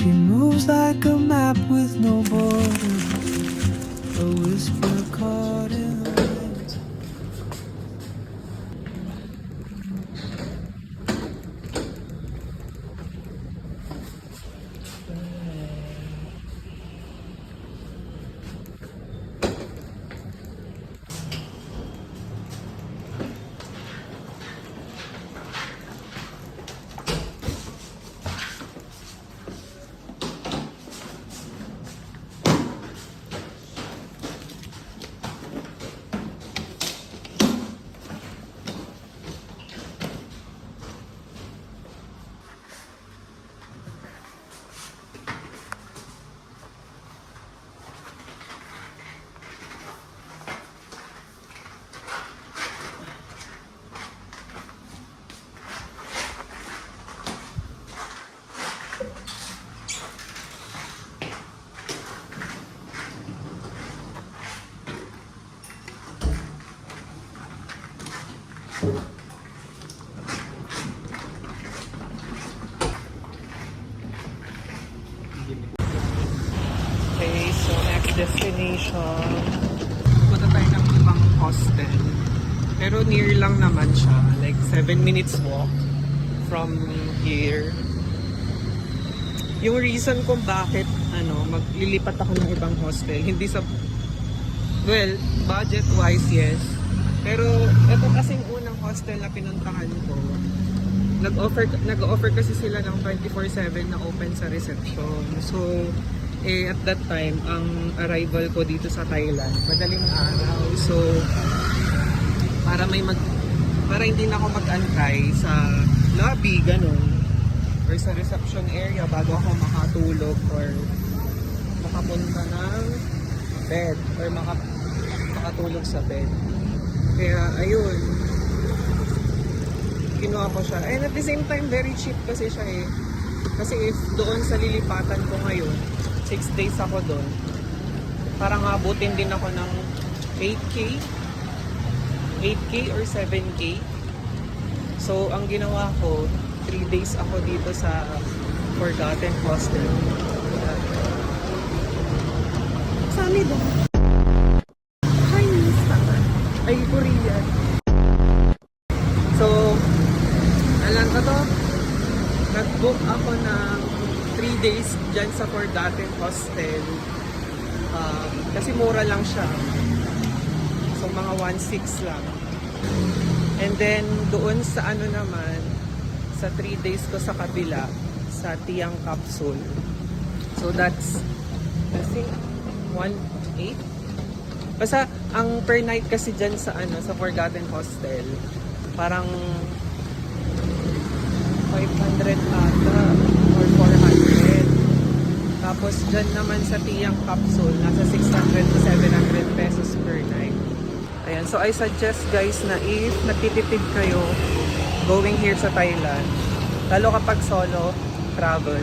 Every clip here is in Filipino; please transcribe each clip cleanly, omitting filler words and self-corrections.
She moves like a map with no borders, a whisper caught in the wind. Okay, so next destination. Punta tayo ng ibang hostel. Pero near lang naman siya. Like 7 minutes walk from here. Yung reason kung bakit maglilipat ako ng ibang hostel, hindi sa... Well, budget-wise, yes. Pero ito kasing unang hostel na pinuntahan ko. Nag-offer kasi sila ng 24/7 na open sa reception. So, at that time, ang arrival ko dito sa Thailand, madaling araw. So, para hindi na ako mag-antay sa lobby, ganun, or sa reception area bago ako makatulog or makapunta ng bed or makatulog sa bed. Kaya, ayun, kinuha ko siya. And at the same time, very cheap kasi siya eh. Kasi if doon sa lilipatan ko ngayon, 6 days ako doon, parang abutin din ako ng 8K or 7K. So, ang ginawa ko, 3 days ako dito sa Forgotten Hostel. Sami doon. Chinese naman. Ay, Korean. So, alam ko to, nag-book ako ng 3 days dyan sa Forgotten Hostel. Kasi mura lang siya. So, mga 1.6 lang. And then, doon sa naman, sa 3 days ko sa kabila, sa Tiang Capsule. So, that's, I think, 1.8? Basta, ang per night kasi dyan sa sa Forgotten Hostel, parang 500 ata or 400. Tapos dyan naman sa Tiang Capsule, nasa 600 to 700 pesos per night. Ayan, so I suggest guys na if nagtitipid kayo going here sa Thailand, lalo kapag solo travel,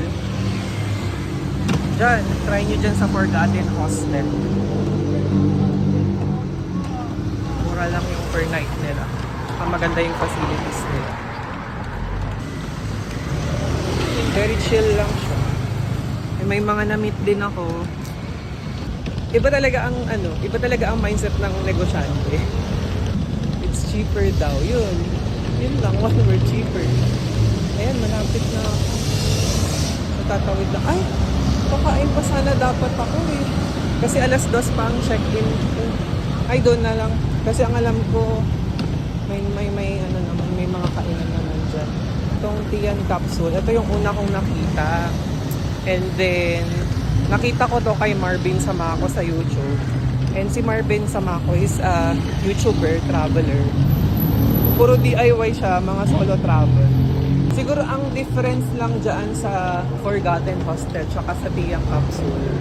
dyan, try nyo dyan sa Forgotten Hostel. Mura lang yung per night nila. Ang maganda yung facilities nila. Very chill lang siya. May mga na-meet din ako. Iba talaga ang mindset ng negosyante. It's cheaper daw. Yun lang, one word, cheaper. Ayan, malapit na ako. Natatawid na, ay, kakain pa sana dapat ako eh. Kasi alas 2 pa ang check-in. Ay, doon na lang. Kasi ang alam ko, may naman, may mga kainan naman dyan. Itong Tian Capsule, ito yung una kong nakita. And then, nakita ko to kay Marvin Samako sa YouTube. And si Marvin Samako is a YouTuber, traveler. Puro DIY siya, mga solo travel. Siguro ang difference lang dyan sa Forgotten Hostel tsaka sa Tiang Capsule,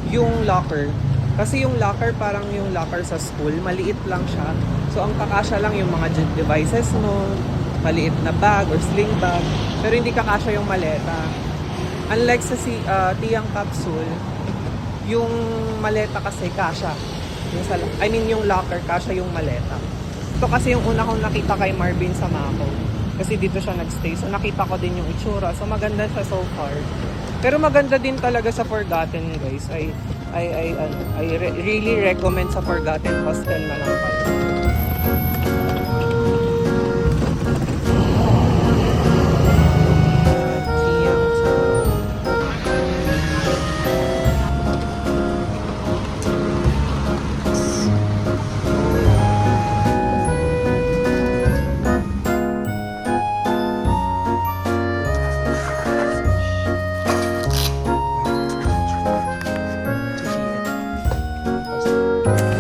yung locker. Kasi yung locker parang yung locker sa school, maliit lang siya. So ang kakasya lang yung mga devices mo, maliit na bag or sling bag, pero hindi kakasya yung maleta. Unlike sa Tiang Capsule, yung maleta kasi kasya. Yung locker, kasya yung maleta. Ito kasi yung una kong nakita kay Marvin Samako. Kasi dito siya nagstay. So nakita ko din yung itsura. So maganda siya so far. Pero maganda din talaga sa Forgotten, guys. I really recommend sa Forgotten Hostel na lang kayo.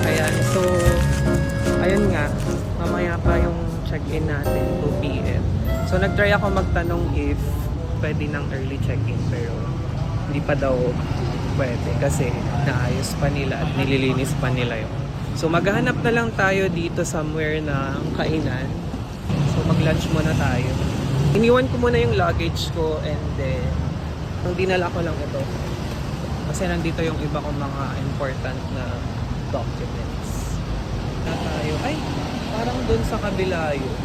Ayan, so ayun nga, mamaya pa yung check-in natin, 2 p.m. So nag-try ako magtanong if pwede ng early check-in, pero hindi pa daw pwede kasi naayos pa nila at nililinis pa nila yun. So maghahanap na lang tayo dito somewhere ng kainan. So mag-lunch muna tayo. Iniwan ko muna yung luggage ko and then dinala ko lang ito. Kasi nandito yung iba kong mga important na documents. Na tayo. Ay, parang dun sa kabila yun.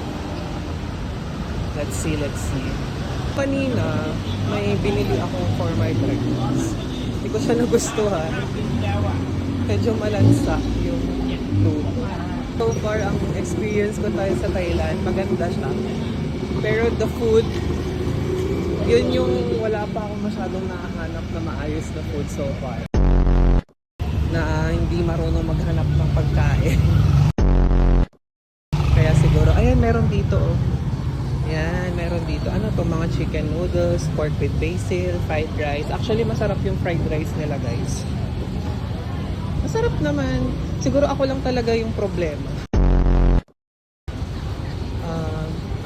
Let's see. Kanina, may binili akong for my breakfast. Hindi ko siya nagustuhan. Medyo malansa yung luto. So far, ang experience ko tayo sa Thailand, maganda siya. Pero the food, yun yung wala pa akong masyadong nakahanap na maayos na food so far. Na hindi marunong maghanap ng pagkain. Kaya siguro, ayan, meron dito oh. Yan, meron dito. Ano to, mga chicken noodles, pork with basil, fried rice. Actually, masarap yung fried rice nila, guys. Masarap naman. Siguro ako lang talaga yung problema.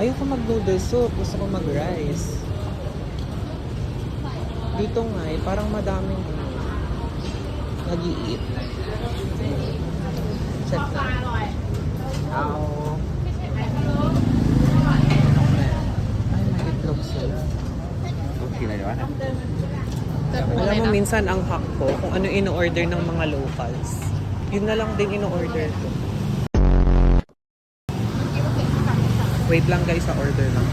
Ayoko mag-noodle soup. Gusto ko mag-rice. Dito nga eh, parang madaming nag-i-eat. Check na. Ay, may itlog sila. Alam mo, minsan ang hack ko, kung ano in-order ng mga locals, yun na lang din in-order ko. Wait lang guys, sa order lang.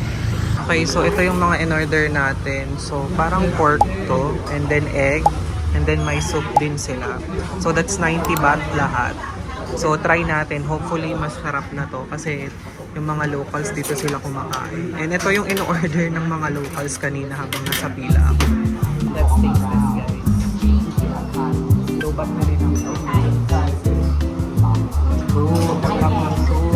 Okay, so ito yung mga in-order natin. So, parang pork to, and then egg, and then may soup din sila. So, that's 90 baht lahat. So, try natin. Hopefully, masarap na to kasi yung mga locals dito sila kumakain. And ito yung in-order ng mga locals kanina habang nasa pila ako. Let's taste this, guys. Lobat na rin ang soup. Oh, pagkak ng soup.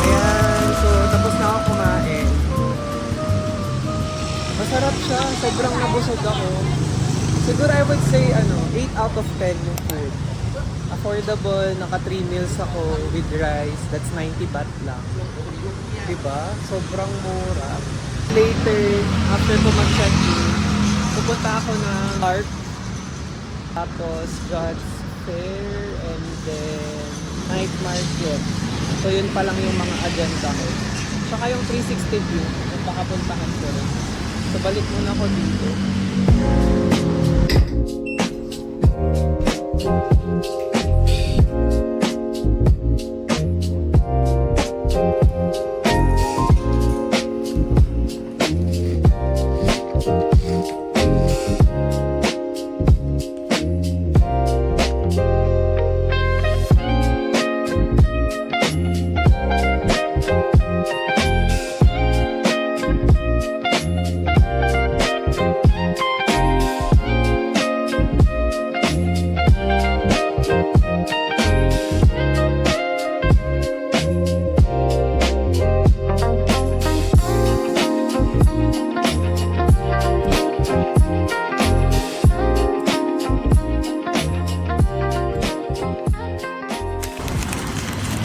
Ayan, so tapos na ako kumain. Masarap siya, sobrang nabusog ako. Siguro I would say 8 out of 10 yung food. Affordable, naka 3 meals ako with rice, that's 90 baht lang. Diba? Sobrang mura. Later, after ko mag-check-in, pupunta ako ng park. Tapos God's Fair and then night market. So yun pa lang yung mga agenda ko. Tsaka yung 360 view, pakapuntahan ko rin. So balik muna ako dito.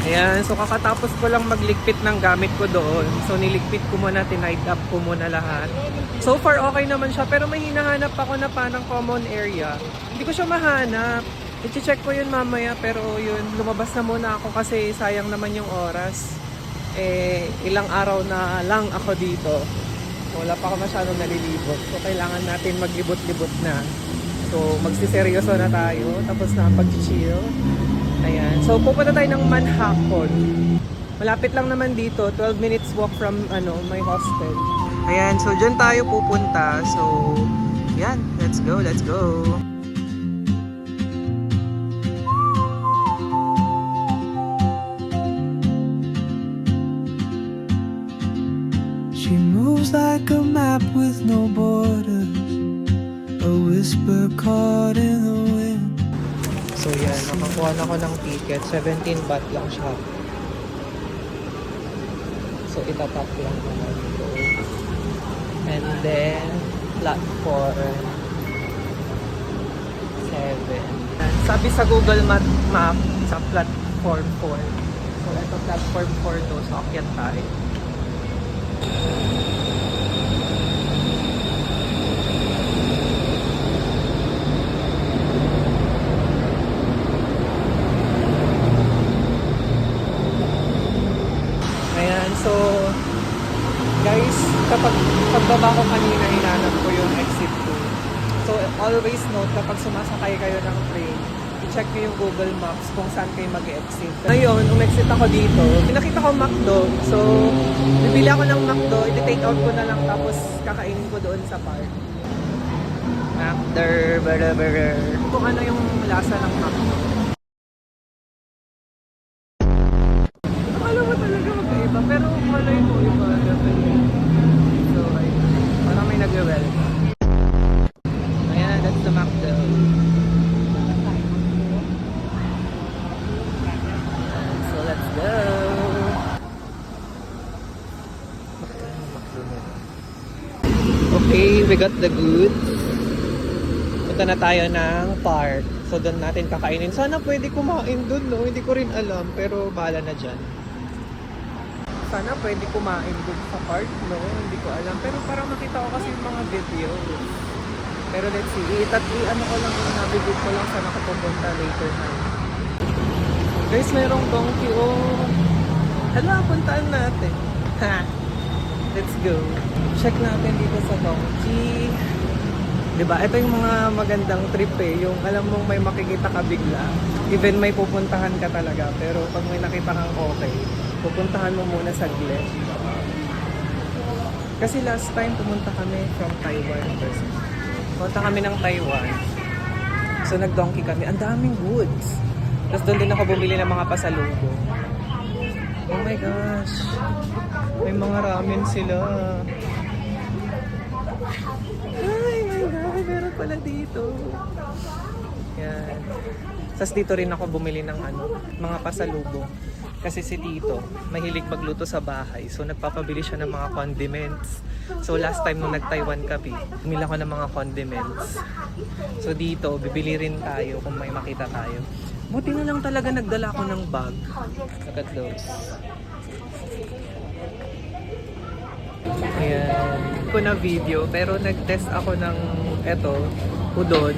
Ayan, so kakatapos ko lang magligpit ng gamit ko doon. So niligpit ko muna, tinied up ko muna lahat. So far okay naman siya, pero may hinahanap ako na parang common area. Hindi ko siya mahanap. I-check ko yun mamaya, pero yun, lumabas na muna ako kasi sayang naman yung oras. Ilang araw na lang ako dito. Wala pa ako masyadong nalilibot. So kailangan natin maglibot-libot na. So magsiseryoso na tayo, tapos na pag-chill. Ayan. So, pupunta tayo ng Manhakon. Malapit lang naman dito. 12 minutes walk from my hostel. Ayan. So, dyan tayo pupunta. So, yan. Let's go. Let's go. She moves like a map with no borders, a whisper caught in the wind. So, yan. Nakakuha na ako ng ticket. 17 baht lang siya. So, itatap lang naman ito. And then, platform 7. Sabi sa Google Map, sa platform 4. So, ito platform 4 to. So, akyat tayo. Ayan, so guys, kapag pagbaba ko kanina, hinanap ko yung exit 2. So always note, kapag sumasakay kayo ng train, i-check nyo yung Google Maps kung saan kayo mag-exit. Ngayon, umexit ako dito, pinakita ko McDo. So, bibili ako ng McDo, i-take out ko na lang, tapos kakainin ko doon sa park. McDo, burger. Kung ano yung lasa ng McDo. Alam mo talaga magkaiba, pero malay mo iba definitely. So, parang may nagwe-welcome. Ayan, that's the McDo. So, let's go! Okay, we got the goods. Punta na tayo ng park. So, doon natin kakainin. Sana pwede kumain doon, no? Hindi ko rin alam, pero bahala na dyan. Sana pwede kumain doon sa park, no? Hindi ko alam. Pero parang makita ko kasi yung mga video. Pero let's see. Ano ko lang, nabibig ko lang sana ako pupunta later na. Guys, mayroong donkey. Oh. Hala, puntaan natin. Ha! Let's go. Check natin dito sa donkey. Diba? Ito yung mga magandang trip eh. Yung alam mong may makikita ka bigla. Even may pupuntahan ka talaga. Pero pag may nakita kang okay, pupuntahan mo muna saglit. Kasi last time pumunta kami from Taiwan. Pumunta kami ng Taiwan. So nag-donkey kami. Ang daming goods. Tapos doon din ako bumili ng mga pasalubong. Oh my gosh. May mga ramen sila. Ay my God. Meron pala dito. Yan. Tapos dito rin ako bumili ng mga pasalubong. Kasi si Tito, mahilig magluto sa bahay. So, nagpapabili siya ng mga condiments. So, last time nung nag-Taiwan kami, bumili ako ng mga condiments. So, dito, bibili rin tayo kung may makita tayo. Buti na lang talaga nagdala ako ng bag. Look at those. Ayan. Ko na video, pero nag-test ako ng udon.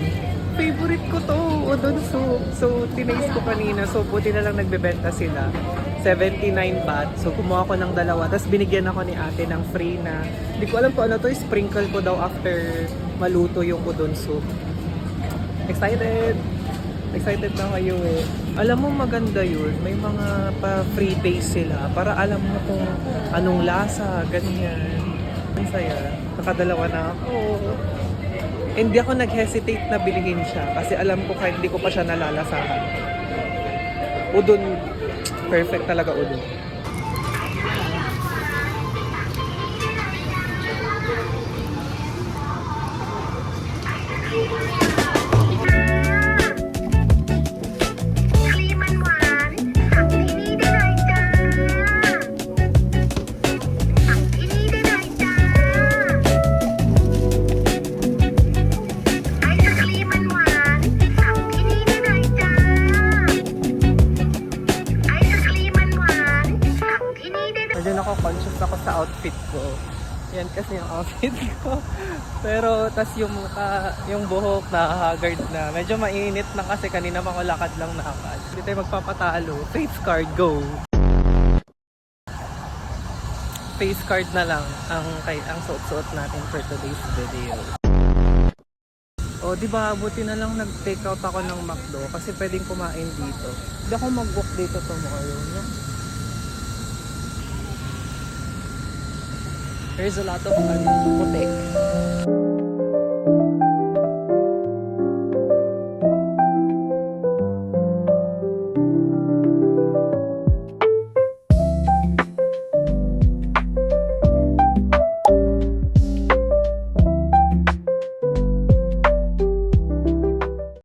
Favorite ko to, udon soup. So, tinaste ko kanina. So, buti na lang nagbebenta sila. 79 baht. So, kumuha ko ng dalawa. Tapos, binigyan ako ni ate ng free na, hindi ko alam kung ano to, sprinkle ko daw after maluto yung udon soup. Excited! Excited na kayo eh. Alam mo, maganda yun. May mga pa-free taste sila para alam mo kung anong lasa, ganyan. Ang saya. Nakadalawa na ako. Hindi ako nag-hesitate na bilhin siya kasi alam ko kahit hindi ko pa siya nalalasahan. Udon, perfect talaga udon. Medyo conscious ako sa outfit ko. Yan kasi yung outfit ko. Pero tas yung mukha, yung buhok na haggard na. Medyo mainit na kasi kanina makulakad lang nakakad. Hindi tayo magpapatalo. Face card, go! Face card na lang ang suot-suot natin for today's video. O, di ba, buti na lang nag-take out ako ng McDo kasi pwedeng kumain dito. Hindi ako mag-book dito tomorrow, no? There's a lot of putik.